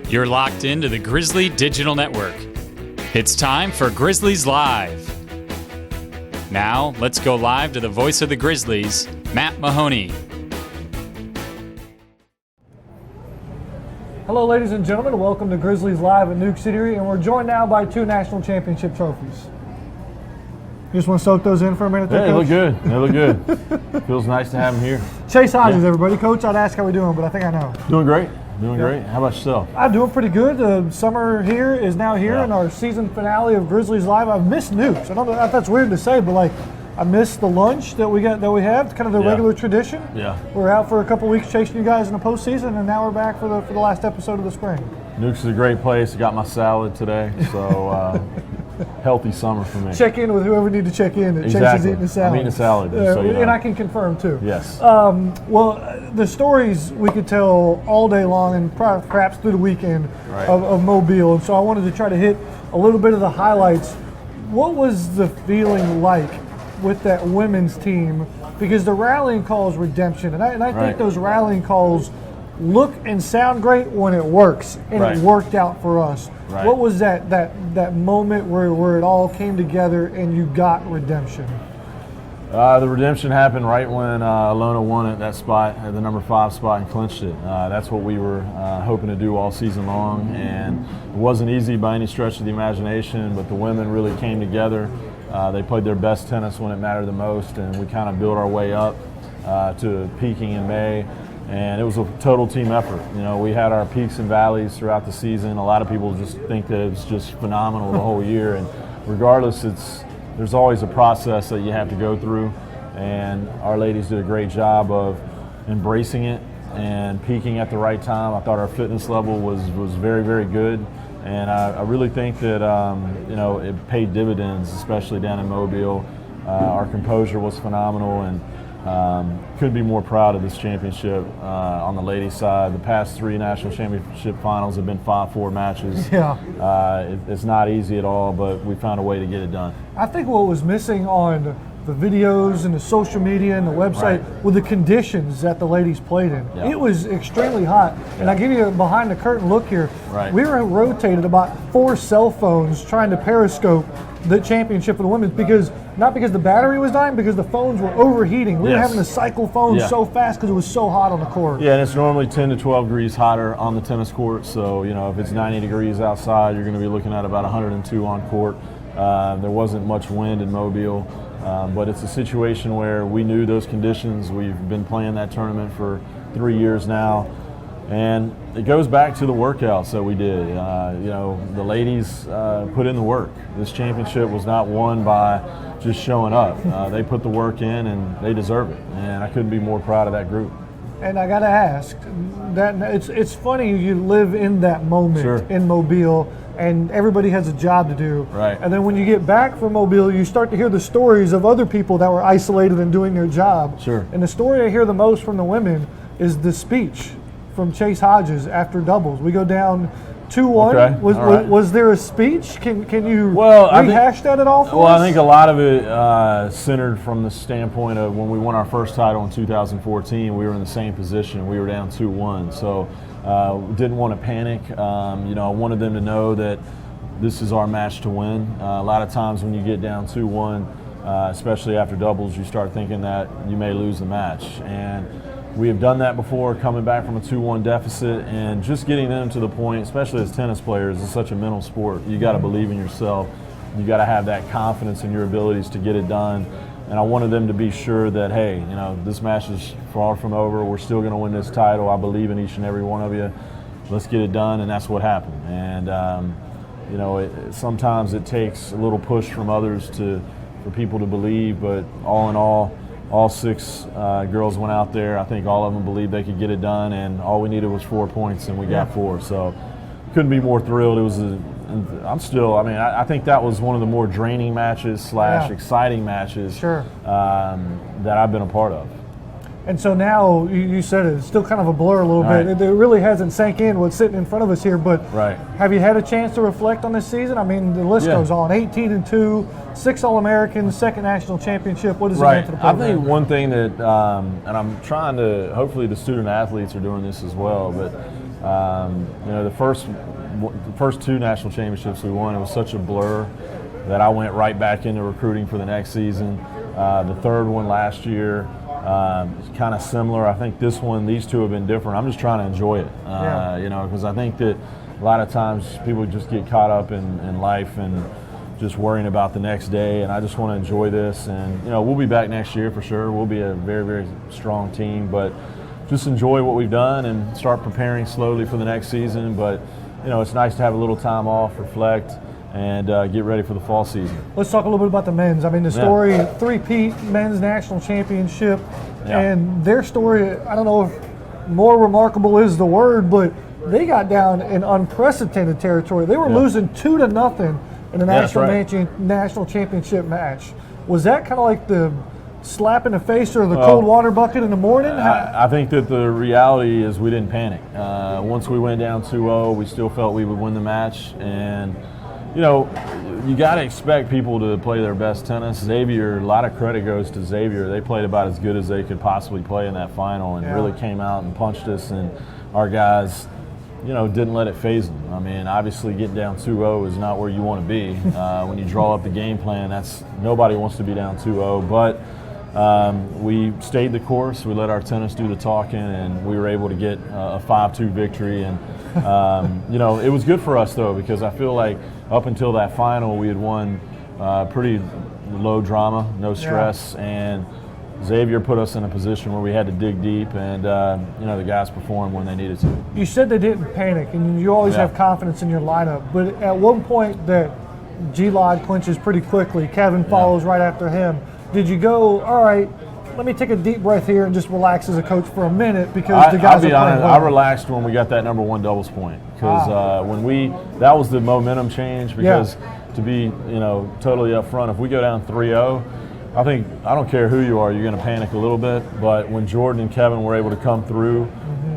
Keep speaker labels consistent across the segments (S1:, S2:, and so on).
S1: You're locked into the Grizzly Digital Network. It's time for Grizzlies Live. Now, let's go live to the voice of the Grizzlies, Matt Mahoney.
S2: Hello, ladies and gentlemen. Welcome to Grizzlies Live at Newk, Eatery, and we're joined now by two national championship trophies. You just want to soak those in for a minute there,
S3: Yeah, they look
S2: Coach?
S3: good. They look good. Feels nice to have them here.
S2: Chase Hodges, everybody. Coach, I'd ask how we're doing, but I think I know.
S3: Doing great. Doing great. How about yourself?
S2: I'm doing pretty good. The summer here is now here in our season finale of Grizzlies Live. I've missed Newks. I don't know if that's weird to say, but like I missed the lunch that we have, kind of the regular tradition.
S3: Yeah.
S2: We're out for a couple weeks chasing you guys in the postseason, and now we're back for the last episode of the spring.
S3: Newk's is a great place. Got my salad today, so healthy summer for me.
S2: Check in with whoever need to check in. Chase is eating a salad.
S3: I'm eating a salad, so you know.
S2: And I can confirm too.
S3: Yes.
S2: Well, the stories we could tell all day long and perhaps through the weekend of Mobile, and so I wanted to try to hit a little bit of the highlights. What was the feeling like with that women's team? Because the rallying call is redemption, and I think those rallying calls look and sound great when it works, and it worked out for us.
S3: Right.
S2: What was that moment where it all came together and you got redemption?
S3: The redemption happened right when Alona won at that spot, at the number 5 spot, and clinched it. That's what we were hoping to do all season long, and it wasn't easy by any stretch of the imagination, but the women really came together. They played their best tennis when it mattered the most, and we kind of built our way up to peaking in May. And it was a total team effort. You know, we had our peaks and valleys throughout the season. A lot of people just think that it was just phenomenal the whole year. And regardless, there's always a process that you have to go through. And our ladies did a great job of embracing it and peaking at the right time. I thought our fitness level was very, very good. And I really think that, it paid dividends, especially down in Mobile. Our composure was phenomenal, and couldn't be more proud of this championship on the ladies' side. The past 3 national championship finals have been 5-4 matches.
S2: Yeah.
S3: It's not easy at all, but we found a way to get it done.
S2: I think what was missing on the videos and the social media and the website were the conditions that the ladies played in.
S3: Yeah.
S2: It was extremely hot. And I give you a behind the curtain look here.
S3: Right.
S2: We were rotated about 4 cell phones trying to periscope the championship for the women's, not because the battery was dying, because the phones were overheating. We were having to cycle phones so fast because it was so hot on the court.
S3: Yeah, and it's normally 10 to 12 degrees hotter on the tennis court. So, if it's 90 degrees outside, you're going to be looking at about 102 on court. There wasn't much wind in Mobile. But it's a situation where we knew those conditions. We've been playing that tournament for 3 years now. And it goes back to the workouts that we did. The ladies put in the work. This championship was not won by just showing up. They put the work in, and they deserve it. And I couldn't be more proud of that group.
S2: And I got to ask, that it's funny you live in that moment in Mobile, and everybody has a job to do.
S3: Right.
S2: And then when you get back from Mobile, you start to hear the stories of other people that were isolated and doing their job.
S3: Sure.
S2: And the story I hear the most from the women is the speech from Chase Hodges after doubles. We go down 2-1.
S3: Okay.
S2: Was there a speech? Can you
S3: rehash
S2: that at all for us?
S3: Well, I think a lot of it centered from the standpoint of when we won our first title in 2014, we were in the same position. We were down 2-1. So didn't want to panic. I wanted them to know that this is our match to win. A lot of times when you get down 2-1, especially after doubles, you start thinking that you may lose the match. And we have done that before, coming back from a 2-1 deficit, and just getting them to the point, especially as tennis players, it's such a mental sport. You got to believe in yourself. You got to have that confidence in your abilities to get it done. And I wanted them to be sure that, hey, this match is far from over. We're still going to win this title. I believe in each and every one of you. Let's get it done, and that's what happened. And sometimes it takes a little push from others for people to believe, but all in all 6 girls went out there. I think all of them believed they could get it done, and all we needed was 4 points, and we got 4. So couldn't be more thrilled. It was I think that was one of the more draining matches / exciting matches that I've been a part of.
S2: And so now, you said it's still kind of a blur a little bit. It really hasn't sank in what's sitting in front of us here, but have you had a chance to reflect on this season? I mean, the list goes on. 18-2, 6 All-Americans, 2nd national championship. What does it mean to the program?
S3: I think one thing that, and I'm trying to, hopefully the student athletes are doing this as well, but The first two national championships we won, it was such a blur that I went right back into recruiting for the next season. The third one last year, kind of similar. I think these two have been different. I'm just trying to enjoy it, because I think that a lot of times people just get caught up in life and just worrying about the next day, and I just want to enjoy this. And we'll be back next year for sure. We'll be a very, very strong team, but just enjoy what we've done and start preparing slowly for the next season. But it's nice to have a little time off, reflect, and get ready for the fall season.
S2: Let's talk a little bit about the men's. I mean, the story, three-peat men's national championship, and their story, I don't know if more remarkable is the word, but they got down in unprecedented territory. They were losing 2-0 in the national championship match. Was that kind of like the slap in the face or the cold water bucket in the morning?
S3: I think that the reality is we didn't panic. Once we went down 2-0, we still felt we would win the match. And, you got to expect people to play their best tennis. Xavier, a lot of credit goes to Xavier. They played about as good as they could possibly play in that final and really came out and punched us. And our guys, didn't let it phase them. I mean, obviously getting down 2-0 is not where you want to be. When you draw up the game plan, nobody wants to be down 2-0. But we stayed the course. We let our tennis do the talking, and we were able to get a 5-2 victory. And it was good for us though, because I feel like up until that final, we had won pretty low drama, no stress, and Xavier put us in a position where we had to dig deep, and the guys performed when they needed to.
S2: You said they didn't panic, and you always have confidence in your lineup. But at one point, that G-Lod clinches pretty quickly. Kevin follows right after him. Did you go, all right, let me take a deep breath here and just relax as a coach for a minute because the guys
S3: I'll be
S2: are
S3: honest,
S2: playing well?
S3: I relaxed when we got that number one doubles point because that was the momentum change. Because to be totally upfront, if we go down 3-0. I don't care who you are, you're going to panic a little bit. But when Jordan and Kevin were able to come through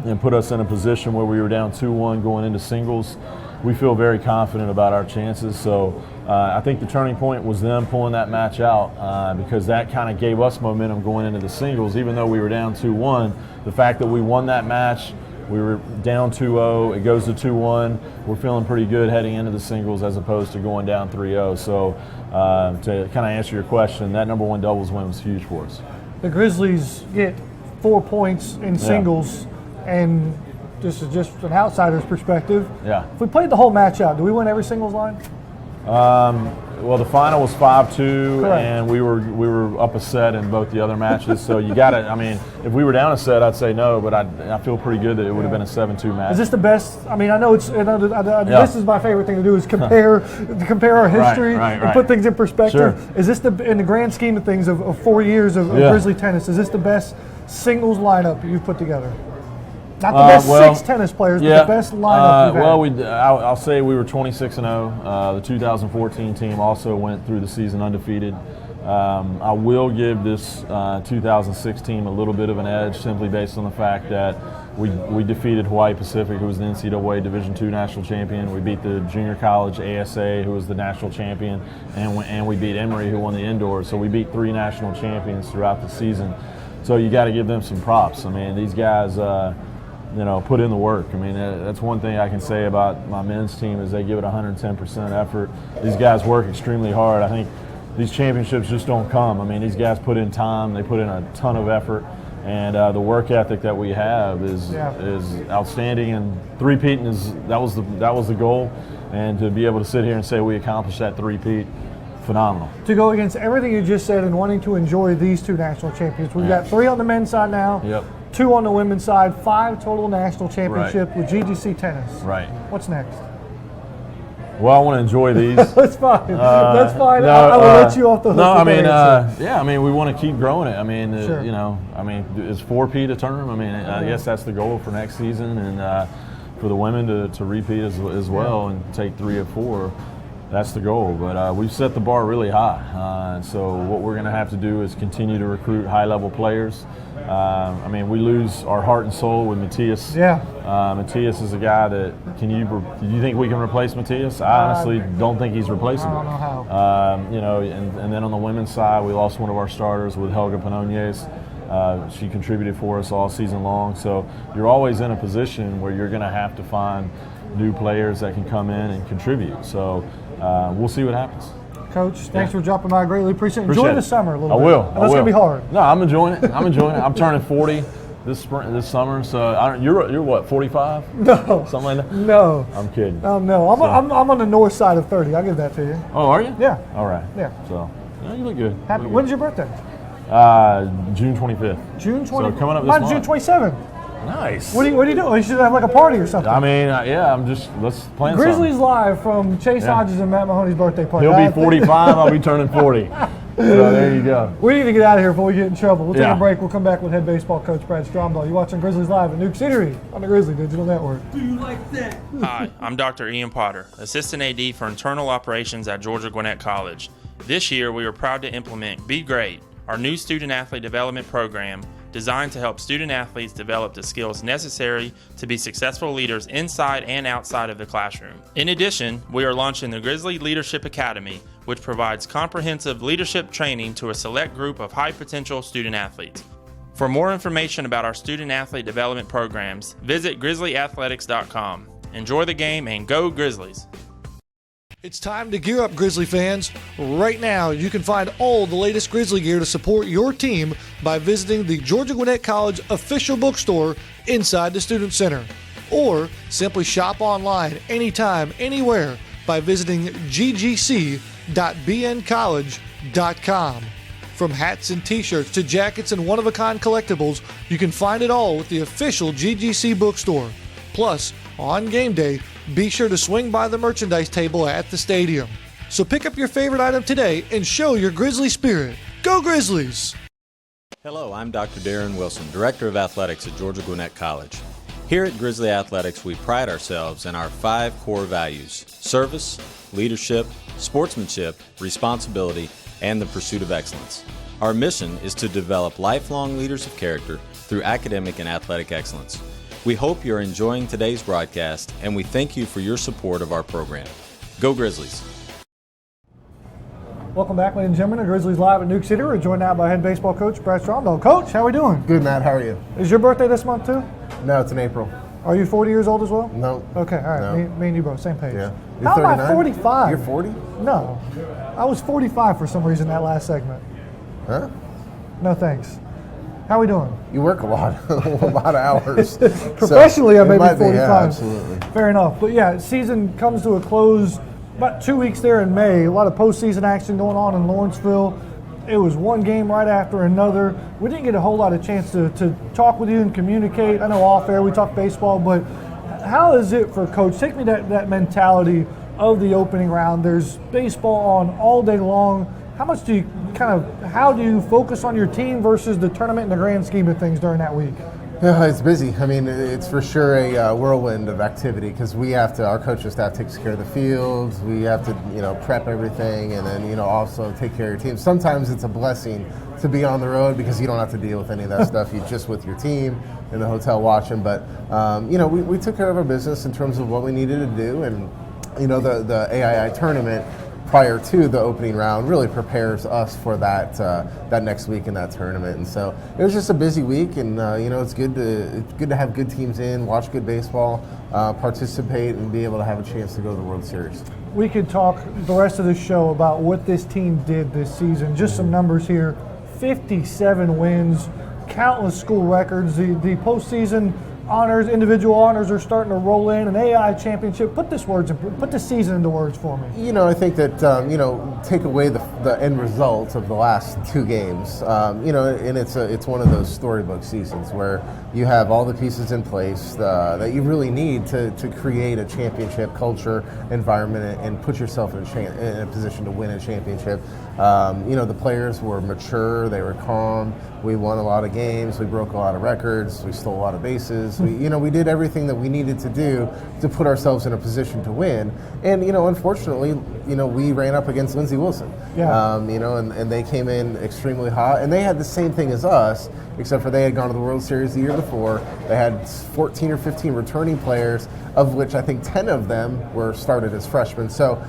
S3: and put us in a position where we were down 2-1 going into singles, we feel very confident about our chances. So I think the turning point was them pulling that match out because that kind of gave us momentum going into the singles. Even though we were down 2-1, the fact that we won that match, we were down 2-0, it goes to 2-1. We're feeling pretty good heading into the singles as opposed to going down 3-0. So to kind of answer your question, that number one doubles win was huge for us.
S2: The Grizzlies get 4 points in singles, and this is just an outsider's perspective.
S3: Yeah.
S2: If we played the whole match out, do we win every singles line?
S3: Well, the final was 5-2,
S2: Correct.
S3: and we were up a set in both the other matches. So you got to. I mean, if we were down a set, I'd say no, but I feel pretty good that it would have been a 7-2 match.
S2: Is this the best? I mean, I know it's. This is my favorite thing to do is compare our history and put things in perspective.
S3: Sure.
S2: Is this in the grand scheme of things of 4 years of Grizzly tennis? Is this the best singles lineup you've put together? Not the best six tennis players, but the best lineup you've had.
S3: I'll say we were 26-0. The 2014 team also went through the season undefeated. I will give this 2006 team a little bit of an edge simply based on the fact that we defeated Hawaii Pacific, who was the NCAA Division II national champion. We beat the junior college ASA, who was the national champion, and we beat Eatery, who won the indoors. So we beat 3 national champions throughout the season. So you got to give them some props. I mean, these guys put in the work. I mean, that's one thing I can say about my men's team is they give it 110% effort. These guys work extremely hard. I think these championships just don't come. I mean, these guys put in time. They put in a ton of effort, and the work ethic that we have is outstanding. And three-peating that was the goal, and to be able to sit here and say we accomplished that three-peat, phenomenal.
S2: To go against everything you just said and wanting to enjoy these 2 national champions, we've got 3 on the men's side now.
S3: Yep.
S2: 2 on the women's side, 5 total national championship with GGC tennis.
S3: Right.
S2: What's next?
S3: Well, I want to enjoy these.
S2: That's fine. That's fine.
S3: No,
S2: I will let you off the hook.
S3: No, I mean,
S2: answer.
S3: we want to keep growing it. I mean,
S2: Sure.
S3: is 4P a term? I mean, I guess that's the goal for next season, and for the women to repeat as well and take 3 of 4. That's the goal, but we've set the bar really high. So what we're going to have to do is continue to recruit high-level players. We lose our heart and soul with Matthias.
S2: Yeah.
S3: Matthias is a guy that do you think we can replace Matthias? I honestly don't think he's replaceable.
S2: I don't know how.
S3: And then on the women's side, we lost one of our starters with Helga Panones. She contributed for us all season long. So you're always in a position where you're going to have to find new players that can come in and contribute. So we'll see what happens.
S2: Coach, thanks for dropping by. I greatly appreciate it. Enjoy the summer a little bit.
S3: I will.
S2: That's going to be hard.
S3: No, I'm enjoying it. I'm turning 40 this summer. So you're what, 45?
S2: No.
S3: Something like that?
S2: No.
S3: I'm kidding.
S2: Oh, no. I'm on the north side of 30. I'll give that to you.
S3: Oh, are you?
S2: Yeah.
S3: All right.
S2: Yeah.
S3: So you look good.
S2: When's your birthday?
S3: June 25th.
S2: June 20th.
S3: So coming up this
S2: Mine's
S3: month.
S2: June 27th.
S3: Nice.
S2: What are you doing? You should have like a party or something.
S3: I mean, let's plan
S2: Grizzlies
S3: something.
S2: Live from Chase Hodges and Matt Mahoney's birthday party.
S3: He'll be 45, I'll be turning 40. So there you go.
S2: We need to get out of here before we get in trouble. We'll take
S3: Yeah.
S2: a break. We'll come back with head baseball coach Brad Stromdahl. You're watching Grizzlies Live at Newk Eatery on the Grizzly Digital Network.
S4: Do you like that?
S5: Hi, I'm Dr. Ian Potter, Assistant AD for Internal Operations at Georgia Gwinnett College. This year, we are proud to implement Be Great, our new student athlete development program designed to help student athletes develop the skills necessary to be successful leaders inside and outside of the classroom. In addition, we are launching the Grizzly Leadership Academy, which provides comprehensive leadership training to a select group of high-potential student athletes. For more information about our student athlete development programs, visit grizzlyathletics.com. Enjoy the game and go Grizzlies!
S2: It's time to gear up, Grizzly fans. Right now, you can find all the latest Grizzly gear to support your team by visiting the Georgia Gwinnett College official bookstore inside the Student Center. Or simply shop online anytime, anywhere by visiting ggc.bncollege.com. From hats and t-shirts to jackets and one-of-a-kind collectibles, you can find it all with the official GGC bookstore. Plus, on game day, be sure to swing by the merchandise table at the stadium. So pick up your favorite item today and show your Grizzly spirit. Go Grizzlies!
S6: Hello, I'm Dr. Darren Wilson, Director of Athletics at Georgia Gwinnett College. Here at Grizzly Athletics, we pride ourselves in our 5 core values: service, leadership, sportsmanship, responsibility, and the pursuit of excellence. Our mission is to develop lifelong leaders of character through academic and athletic excellence. We hope you're enjoying today's broadcast, and we thank you for your support of our program. Go Grizzlies!
S2: Welcome back, ladies and gentlemen, to Grizzlies Live at Newk City. We're joined now by head baseball coach Brad Stromdahl. Coach, how are we doing?
S7: Good, Matt. How are you?
S2: Is your birthday this month too?
S7: No, it's in April.
S2: Are you 40 years old as well?
S7: No.
S2: Okay, all right.
S7: No.
S2: Me and you both, same page.
S7: Yeah. You're
S2: How am I
S7: 39?
S2: 45?
S7: You're 40?
S2: No. I was 45 for some reason that last segment.
S7: Huh?
S2: No thanks. How are we doing?
S7: You work a lot, a lot of hours.
S2: Professionally,
S7: So,
S2: I may
S7: it
S2: be
S7: might
S2: 45.
S7: yeah, absolutely.
S2: Fair enough. But yeah, season comes to a close about 2 weeks there in May. A lot of postseason action going on in Lawrenceville. It was one game right after another. We didn't get a whole lot of chance to talk with you and communicate. I know off air we talk baseball, but how is it for Coach? Take me that mentality of the opening round. There's baseball on all day long. How much do you how do you focus on your team versus the tournament in the grand scheme of things during that week?
S7: Yeah, it's busy. I mean, it's for sure a whirlwind of activity because our coaching staff takes care of the fields. We have to, prep everything and then, also take care of your team. Sometimes it's a blessing to be on the road because you don't have to deal with any of that stuff. You're just with your team in the hotel watching. But, we took care of our business in terms of what we needed to do. And, the AII tournament prior to the opening round really prepares us for that next week in that tournament. And so it was just a busy week, and it's good to have good teams in, watch good baseball, participate, and be able to have a chance to go to the World Series.
S2: We could talk the rest of the show about what this team did this season. Just some numbers here: 57 wins, countless school records. The postseason honors, individual honors are starting to roll in. An AI championship. Put this season into words for me.
S7: I think that take away the end result of the last 2 games. And it's one of those storybook seasons where you have all the pieces in place that you really need to create a championship culture environment and put yourself in a position to win a championship. The players were mature, they were calm. We won a lot of games, we broke a lot of records, we stole a lot of bases. We did everything that we needed to do to put ourselves in a position to win. And unfortunately, we ran up against Lindsey Wilson.
S2: Yeah.
S7: And they came in extremely hot, and they had the same thing as us except for they had gone to the World Series the year before. They had 14 or 15 returning players, of which I think 10 of them were started as freshmen. So,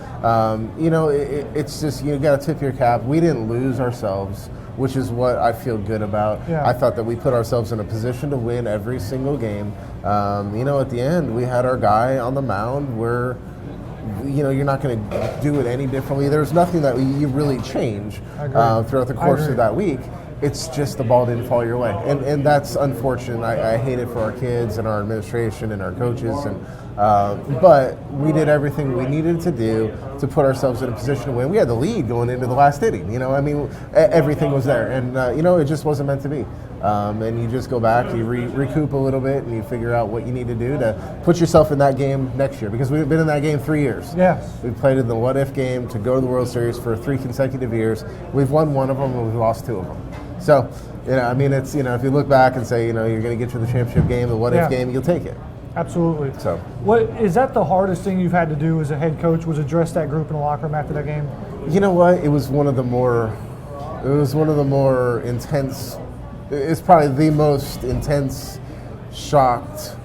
S7: it's just, you got to tip your cap. We didn't lose ourselves, which is what I feel good about.
S2: Yeah.
S7: I thought that we put ourselves in a position to win every single game. At the end, we had our guy on the mound where, you're not going to do it any differently. There's nothing that you really change throughout the course of that week. It's just the ball didn't fall your way. And that's unfortunate. I hate it for our kids and our administration and our coaches. But we did everything we needed to do to put ourselves in a position to win. We had the lead going into the last inning. Everything was there. And, it just wasn't meant to be. And you just go back, you recoup a little bit, and you figure out what you need to do to put yourself in that game next year. Because we've been in that game 3 years.
S2: Yes.
S7: We've played in the what-if game to go to the World Series for 3 consecutive years. We've won 1 of them, and we've lost 2 of them. So, it's, if you look back and say, you're going to get to the championship game, the what-if game, you'll take it.
S2: Absolutely.
S7: So,
S2: what is that the hardest thing you've had to do as a head coach, was address that group in the locker room after that game?
S7: You know what? It was one of the more intense. It's probably the most intense, shocked.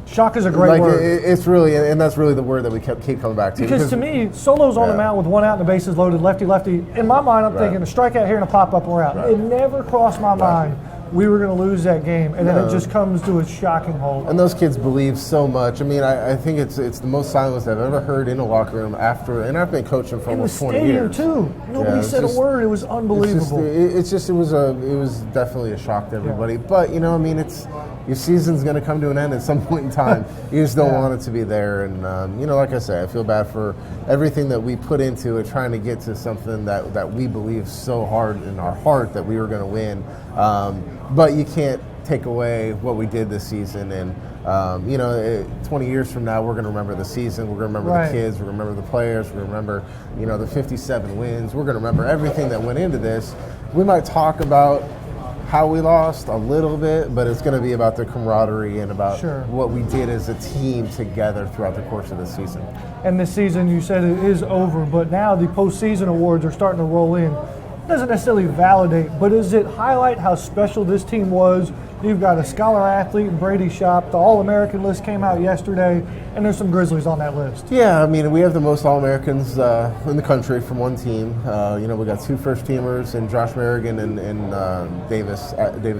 S2: Shock is a great word.
S7: It's really, and that's really the word that we keep coming back to.
S2: Because to me, Solo's on the mound with 1 out and the bases loaded, lefty. In my mind, I'm thinking a strikeout here and a pop-up and we're out. It never crossed my mind we were going to lose that game, and then it just comes to a shocking halt.
S7: And those kids believe so much. I mean, I think it's the most silence I've ever heard in a locker room and I've been coaching for almost 20 years.
S2: In the stadium, too. Nobody said a word. It was unbelievable.
S7: It was definitely a shock to everybody. Yeah. But, your season's going to come to an end at some point in time. You just don't want it to be there. And, like I say, I feel bad for everything that we put into it, trying to get to something that we believe so hard in our heart that we were going to win. But you can't take away what we did this season. And, 20 years from now, we're going to remember the season. We're going to remember the kids. We're going to remember the players. We're going to remember, the 57 wins. We're going to remember everything that went into this. We might talk about how we lost a little bit, but it's going to be about the camaraderie and about what we did as a team together throughout the course of the season.
S2: And this season, you said it is over, but now the postseason awards are starting to roll in. It doesn't necessarily validate, but does it highlight how special this team was? You've got a scholar athlete, Brady Shop. The All-American list came out yesterday, and there's some Grizzlies on that list. Yeah, we have the most All-Americans in the country from one team. We got 2 first-teamers, and Josh Merrigan and Davis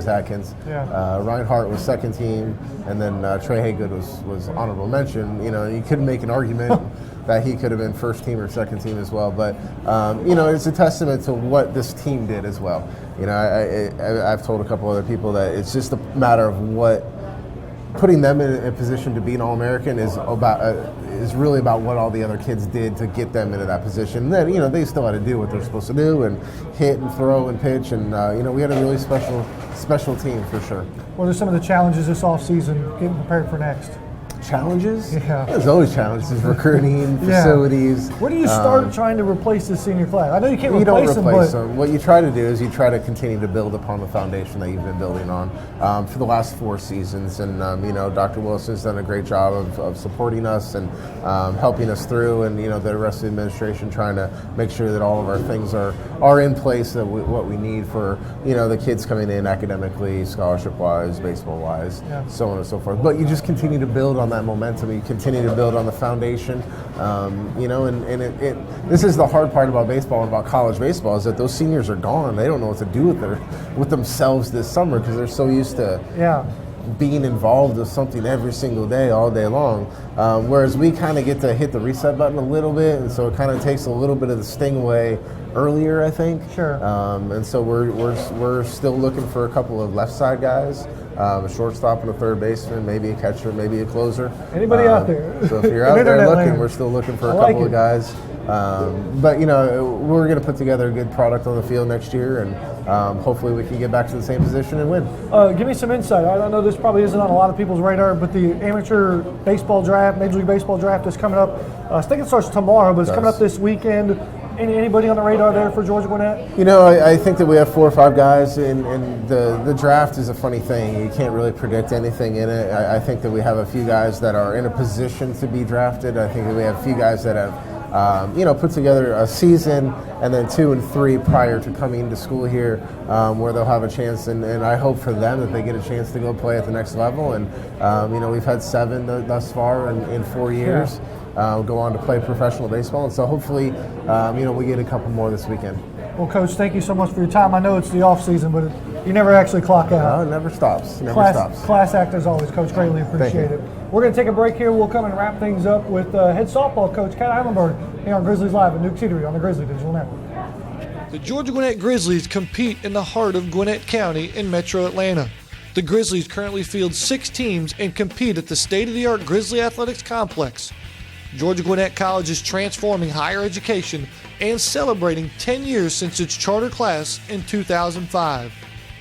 S2: Atkins. Yeah. Ryan Hart was second team, and then Trey Haygood was honorable mention. You couldn't make an argument that he could have been first team or second team as well. But, it's a testament to what this team did as well. I've told a couple other people that it's just a matter of what putting them in a position to be an All-American is really about what all the other kids did to get them into that position. And then, they still had to do what they're supposed to do and hit and throw and pitch. And, we had a really special team for sure. What are some of the challenges this offseason getting prepared for next? Challenges? Yeah. There's always challenges. Recruiting, facilities. Where do you start trying to replace the senior class? I know you can't replace them, but what you try to do is you try to continue to build upon the foundation that you've been building on for the last 4 seasons. And, Dr. Wilson's done a great job of supporting us and helping us through, and, the rest of the administration trying to make sure that all of our things are in place, what we need for, the kids coming in academically, scholarship-wise, baseball-wise, so on and so forth. But you just continue to build on that momentum. You continue to build on the foundation, this is the hard part about baseball and about college baseball, is that those seniors are gone. They don't know what to do with themselves this summer because they're so used to being involved with something every single day, all day long. Whereas we kind of get to hit the reset button a little bit, and so it kind of takes a little bit of the sting away earlier, I think. Sure. And so we're still looking for a couple of left side guys. A shortstop and a third baseman, maybe a catcher, maybe a closer. Anybody out there? So if you're out there looking, we're still looking for a couple of guys. But we're going to put together a good product on the field next year, and hopefully we can get back to the same position and win. Give me some insight. I know this probably isn't on a lot of people's radar, but the amateur baseball draft, Major League Baseball draft is coming up. I think it starts tomorrow, but it's coming up this weekend. Anybody on the radar there for Georgia Gwinnett? I think that we have 4 or 5 guys, and the draft is a funny thing. You can't really predict anything in it. I think that we have a few guys that are in a position to be drafted. I think that we have a few guys that have
S7: put together a season and then 2 and 3 prior to coming to school here, where they'll have a chance, and I hope for them that they get a chance to go play at the next level. And we've had 7 thus far in 4 years go on to play professional baseball, and so hopefully we get a couple more this weekend.
S2: Well, Coach, thank you so much for your time. I know it's the off season, but you never actually clock out.
S7: No, it never stops.
S2: Class act as always, Coach. Greatly appreciate it. We're going to take a break here. We'll come and wrap things up with head softball coach Kat Ihlenburg here on Grizzlies Live at Newk Eatery on the Grizzly Digital Network.
S4: The Georgia Gwinnett Grizzlies compete in the heart of Gwinnett County in Metro Atlanta. The Grizzlies currently field 6 teams and compete at the state-of-the-art Grizzly Athletics Complex. Georgia Gwinnett College is transforming higher education and celebrating 10 years since its charter class in 2005.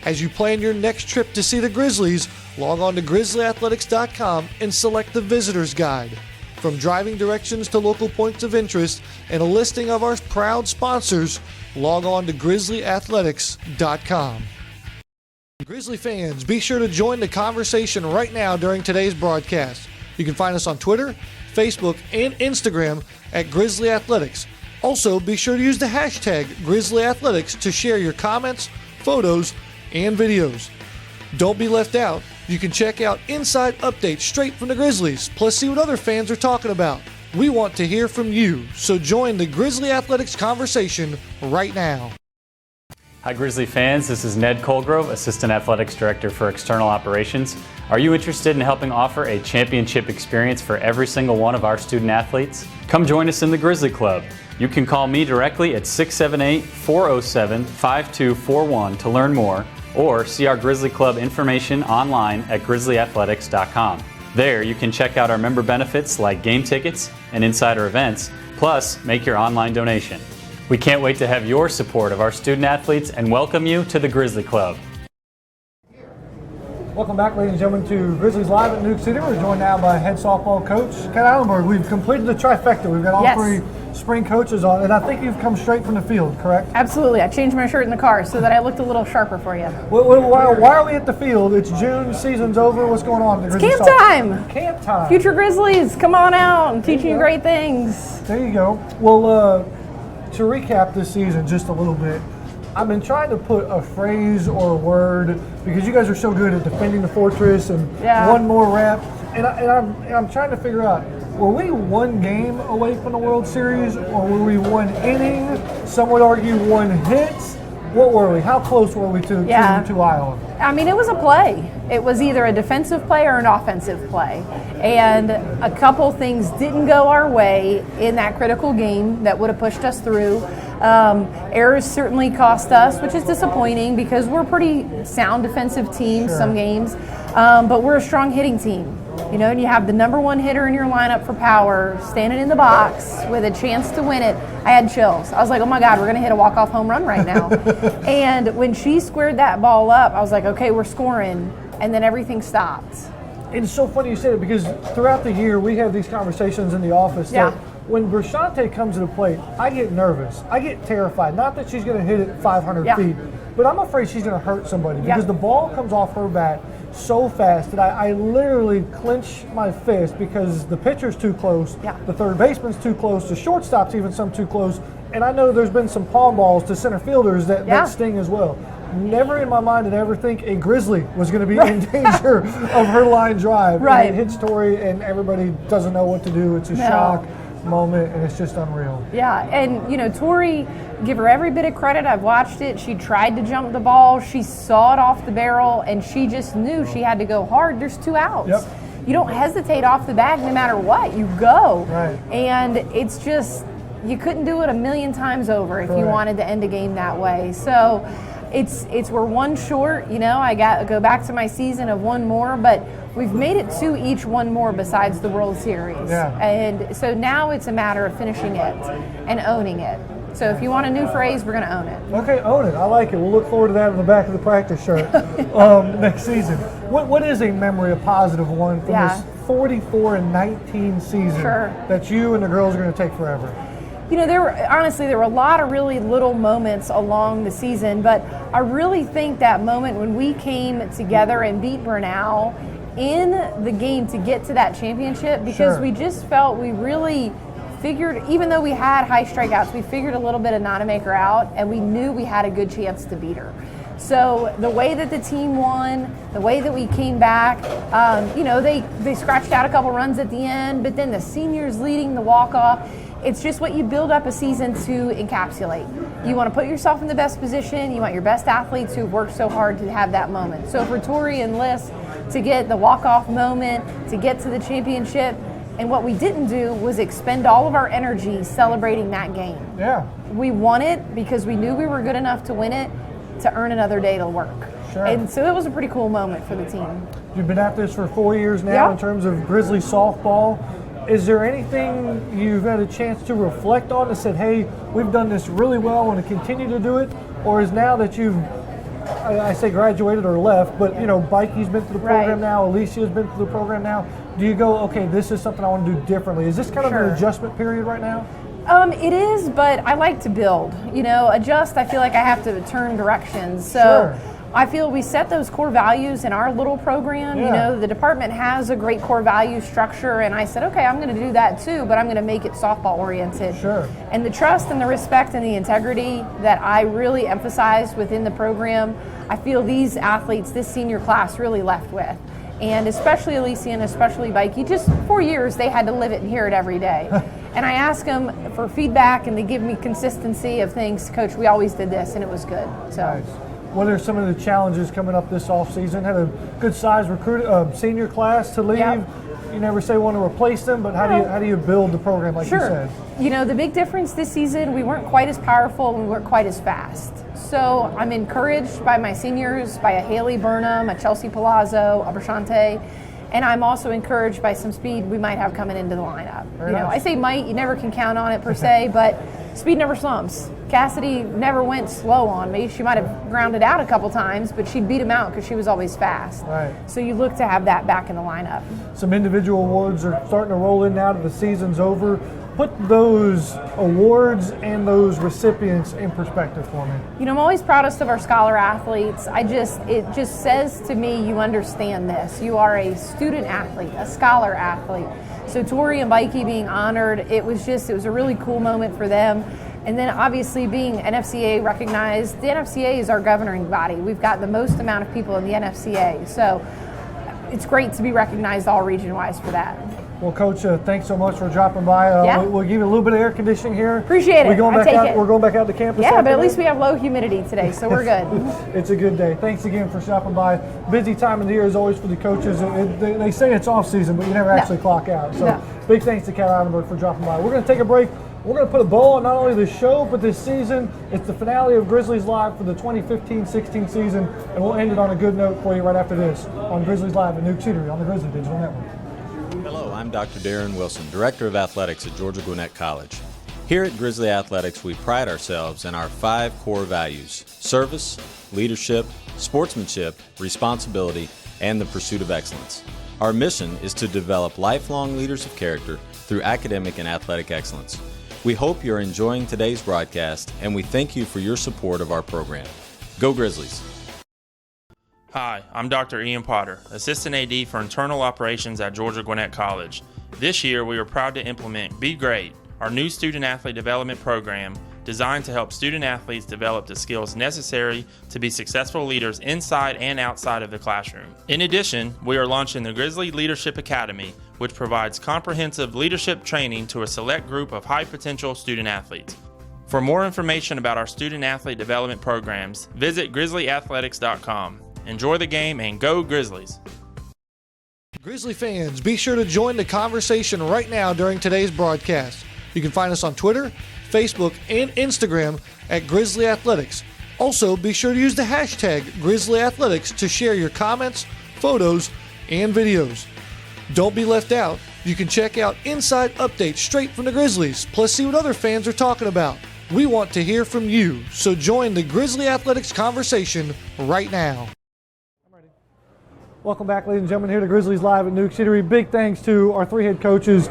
S4: As you plan your next trip to see the Grizzlies, log on to grizzlyathletics.com and select the Visitor's Guide. From driving directions to local points of interest and a listing of our proud sponsors, log on to grizzlyathletics.com. Grizzly fans, be sure to join the conversation right now during today's broadcast. You can find us on Twitter, Facebook, and Instagram at Grizzly Athletics. Also, be sure to use the hashtag Grizzly Athletics to share your comments, photos, and videos. Don't be left out. You can check out inside updates straight from the Grizzlies, plus see what other fans are talking about. We want to hear from you, so join the Grizzly Athletics conversation right now.
S1: Hi Grizzly fans, this is Ned Colgrove, Assistant Athletics Director for External Operations. Are you interested in helping offer a championship experience for every single one of our student athletes? Come join us in the Grizzly Club. You can call me directly at 678-407-5241 to learn more, or see our Grizzly Club information online at grizzlyathletics.com. There you can check out our member benefits like game tickets and insider events, plus make your online donation. We can't wait to have your support of our student athletes and welcome you to the Grizzly Club.
S2: Welcome back, ladies and gentlemen, to Grizzlies Live at Newk City. We're joined now by head softball coach Kat Ihlenburg. We've completed the trifecta. We've got all 3 spring coaches on, and I think you've come straight from the field, correct?
S8: Absolutely. I changed my shirt in the car so that I looked a little sharper for you.
S2: Why are we at the field? It's June, season's over. What's going on?
S8: It's camp time.
S2: Camp time.
S8: Future Grizzlies, come on out. I'm teaching you great things.
S2: There you go. Well, to recap this season just a little bit, I've been trying to put a phrase or a word because you guys are so good at defending the fortress and one more rep, and I'm trying to figure out, were we 1 game away from the World Series, or were we 1 inning? Some would argue 1 hit. What were we? How close were we to Iowa?
S8: I mean, it was a play. It was either a defensive play or an offensive play. And a couple things didn't go our way in that critical game that would have pushed us through. Errors certainly cost us, which is disappointing because we're a pretty sound defensive team some games. But we're a strong hitting team. You know, and you have the number 1 hitter in your lineup for power, standing in the box with a chance to win it. I had chills. I was like, oh my God, we're going to hit a walk-off home run right now. And when she squared that ball up, I was like, okay, we're scoring. And then everything stopped.
S2: It's so funny you said it because throughout the year we have these conversations in the office that when Brashante comes to the plate, I get nervous. I get terrified. Not that she's going to hit it 500 feet, but I'm afraid she's going to hurt somebody because the ball comes off her bat so fast that I literally clench my fist because the pitcher's too close, the third baseman's too close, the shortstop's even some too close, and I know there's been some palm balls to center fielders that sting as well. Never in my mind did I ever think a Grizzly was going to be in danger of her line drive. And it hits Tori and everybody doesn't know what to do. It's a shock moment and it's just unreal.
S8: Yeah, and you know, Tori, give her every bit of credit. I've watched it. She tried to jump the ball. She saw it off the barrel and she just knew she had to go hard. There's 2 outs. You don't hesitate off the bag no matter what. You go. And it's just, you couldn't do it a million times over if you wanted to end a game that way. So it's we're 1 short, you know. I go back to my season of 1 more, but we've made it 2 each, 1 more besides the World Series. And so now it's a matter of finishing it and owning it. So if you want a new phrase, we're going to own it.
S2: Okay, own it. I like it. We'll look forward to that on the back of the practice shirt next season. What is a memory, a positive one from this 44-19 season that you and the girls are going to take forever?
S8: You know, there were a lot of really little moments along the season, but I really think that moment when we came together and beat Bernal in the game to get to that championship, because we just felt we really figured, even though we had high strikeouts, we figured a little bit of not to make her out, and we knew we had a good chance to beat her. So the way that the team won, the way that we came back, they scratched out a couple runs at the end, but then the seniors leading the walk-off, it's just what you build up a season to encapsulate. You want to put yourself in the best position. You want your best athletes who've worked so hard to have that moment. So for Tori and Liz to get the walk-off moment, to get to the championship, and what we didn't do was expend all of our energy celebrating that game.
S2: Yeah.
S8: We won it because we knew we were good enough to win it, to earn another day to work.
S2: Sure.
S8: And so it was a pretty cool moment for the team.
S2: You've been at this for 4 years now in terms of Grizzlies softball. Is there anything you've had a chance to reflect on that said, hey, we've done this really well, I want to continue to do it? Or is now that you've, I say graduated or left, but Bikey's been through the program now, Alicia's been through the program now, do you go, okay, this is something I want to do differently? Is this kind of an adjustment period right now?
S8: It is, but I like to build. Adjust, I feel like I have to turn directions. So I feel we set those core values in our little program. The department has a great core value structure, and I said, okay, I'm going to do that too, but I'm going to make it softball oriented.
S2: Sure.
S8: And the trust and the respect and the integrity that I really emphasize within the program, I feel these athletes, this senior class really left with. And especially Alicia and especially Bikey, just 4 years they had to live it and hear it every day. And I ask them for feedback, and they give me consistency of things. Coach, we always did this, and it was good. So.
S2: Nice. What are some of the challenges coming up this offseason? Had a good size senior class to leave. Yep. You never say want to replace them, but how do you build the program like you said?
S8: The big difference this season, we weren't quite as powerful and we weren't quite as fast. So I'm encouraged by my seniors, by a Haley Burnham, a Chelsea Palazzo, a Brashante, and I'm also encouraged by some speed we might have coming into the lineup. I say might, you never can count on it per se, but speed never slumps. Cassidy never went slow on me. She might have grounded out a couple times, but she'd beat him out because she was always fast.
S2: Right.
S8: So you look to have that back in the lineup.
S2: Some individual awards are starting to roll in now that the season's over. Put those awards and those recipients in perspective for me.
S8: I'm always proudest of our scholar athletes. It just says to me, you understand this. You are a student athlete, a scholar athlete. So Tori and Bikey being honored, it was a really cool moment for them. And then obviously being NFCA recognized, the NFCA is our governing body. We've got the most amount of people in the NFCA. So it's great to be recognized all region-wise for that.
S2: Well, Coach, thanks so much for dropping by. We'll give you a little bit of air conditioning here.
S8: Appreciate it. We're
S2: going back out to campus.
S8: Yeah, but at least we have low humidity today, so we're good.
S2: It's a good day. Thanks again for stopping by. Busy time of the year as always for the coaches. They say it's off season, but you never actually clock out. So big thanks to Kat Ihlenburg for dropping by. We're going to take a break. We're going to put a bow on not only this show, but this season. It's the finale of Grizzlies Live for the 2015-16 season, and we'll end it on a good note for you right after this on Grizzlies Live at Newk Eatery on the Grizzly Digital Network.
S6: Hello, I'm Dr. Darren Wilson, Director of Athletics at Georgia Gwinnett College. Here at Grizzly Athletics, we pride ourselves in our 5 core values: service, leadership, sportsmanship, responsibility, and the pursuit of excellence. Our mission is to develop lifelong leaders of character through academic and athletic excellence. We hope you're enjoying today's broadcast, and we thank you for your support of our program. Go Grizzlies!
S5: Hi, I'm Dr. Ian Potter, Assistant AD for Internal Operations at Georgia Gwinnett College. This year, we are proud to implement Be Great, our new student-athlete development program designed to help student-athletes develop the skills necessary to be successful leaders inside and outside of the classroom. In addition, we are launching the Grizzly Leadership Academy, which provides comprehensive leadership training to a select group of high-potential student-athletes. For more information about our student-athlete development programs, visit grizzlyathletics.com. Enjoy the game and go Grizzlies!
S4: Grizzly fans, be sure to join the conversation right now during today's broadcast. You can find us on Twitter, Facebook, and Instagram at Grizzly Athletics. Also, be sure to use the hashtag Grizzly Athletics to share your comments, photos, and videos. Don't be left out. You can check out inside updates straight from the Grizzlies, plus see what other fans are talking about. We want to hear from you, so join the Grizzly Athletics conversation right now.
S2: Welcome back, ladies and gentlemen, here to Grizzlies Live at Newk Eatery. Big thanks to our 3 head coaches.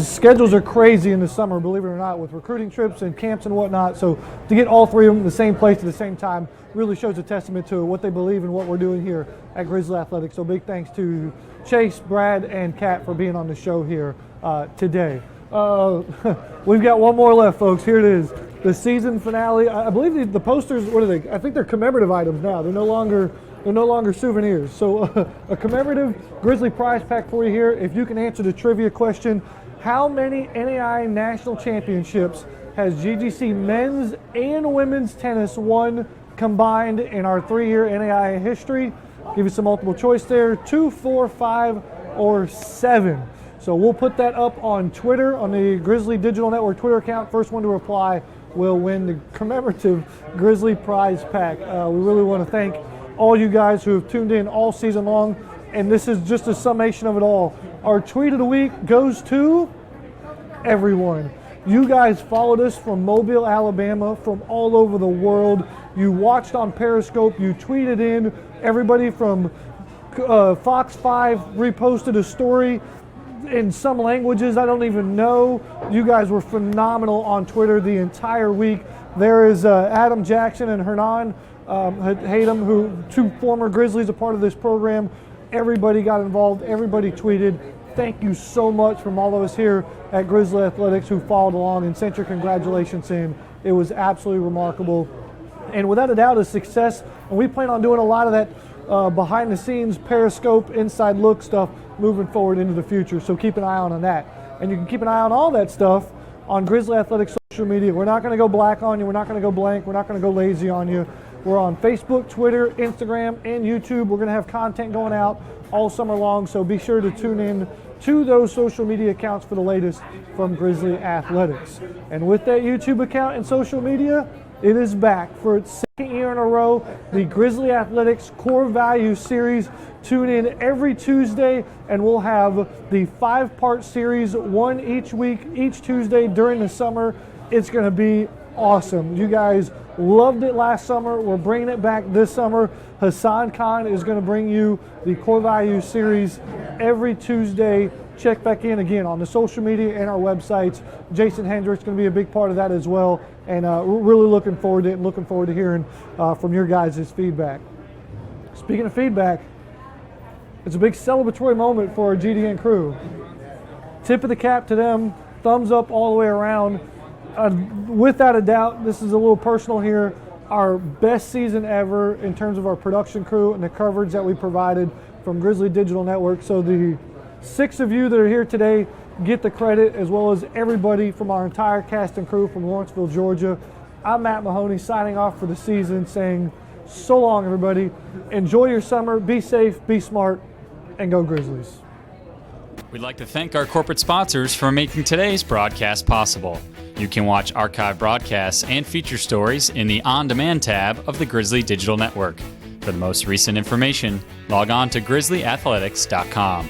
S2: Schedules are crazy in the summer, believe it or not, with recruiting trips and camps and whatnot. So to get all 3 of them in the same place at the same time really shows a testament to what they believe in what we're doing here at Grizzly Athletics. So big thanks to Chase, Brad, and Kat for being on the show here today. We've got one more left, folks. Here it is. The season finale. I believe the posters, what are they? I think they're commemorative items now. They're no longer souvenirs. So a commemorative Grizzly prize pack for you here. If you can answer the trivia question, how many NAI national championships has GGC men's and women's tennis won combined in our 3-year NAI history? Give you some multiple choice there, 2, 4, 5, or 7. So we'll put that up on Twitter, on the Grizzly Digital Network Twitter account. First one to reply will win the commemorative Grizzly prize pack. We really want to thank all you guys who have tuned in all season long, and this is just a summation of it all. Our tweet of the week goes to everyone. You guys followed us from Mobile, Alabama, from all over the world. You watched on Periscope, you tweeted in. Everybody from Fox 5 reposted a story in some languages I don't even know. You guys were phenomenal on Twitter the entire week. There is Adam Jackson and Hernan Hayden, who 2 former Grizzlies, a part of this program. Everybody got involved. Everybody tweeted. Thank you so much from all of us here at Grizzly Athletics who followed along and sent your congratulations in. It was absolutely remarkable. And without a doubt, a success. And we plan on doing a lot of that behind the scenes, Periscope, inside look stuff moving forward into the future. So keep an eye on that. And you can keep an eye on all that stuff on Grizzly Athletics social media. We're not going to go black on you. We're not going to go blank. We're not going to go lazy on you. We're on Facebook, Twitter, Instagram, and YouTube. We're going to have content going out all summer long. So be sure to tune in to those social media accounts for the latest from Grizzly Athletics. And with that YouTube account and social media, it is back for its 2nd year in a row, the Grizzly Athletics Core Values Series. Tune in every Tuesday, and we'll have the 5-part series, one each week, each Tuesday during the summer. It's going to be awesome. You guys loved it last summer. We're bringing it back this summer. Hassan Khan is going to bring you the Core Values Series every Tuesday. Check back in again on the social media and our websites. Jason Hendricks is going to be a big part of that as well. And we're really looking forward to it and looking forward to hearing from your guys' feedback. Speaking of feedback, it's a big celebratory moment for our GDN crew. Tip of the cap to them, thumbs up all the way around. Without a doubt, this is a little personal here, our best season ever in terms of our production crew and the coverage that we provided from Grizzly Digital Network. So the 6 of you that are here today get the credit, as well as everybody from our entire cast and crew from Lawrenceville, Georgia. I'm Matt Mahoney signing off for the season, saying so long, everybody. Enjoy your summer, be safe, be smart, and go Grizzlies.
S1: We'd like to thank our corporate sponsors for making today's broadcast possible. You can watch archive broadcasts and feature stories in the On Demand tab of the Grizzly Digital Network. For the most recent information, log on to grizzlyathletics.com.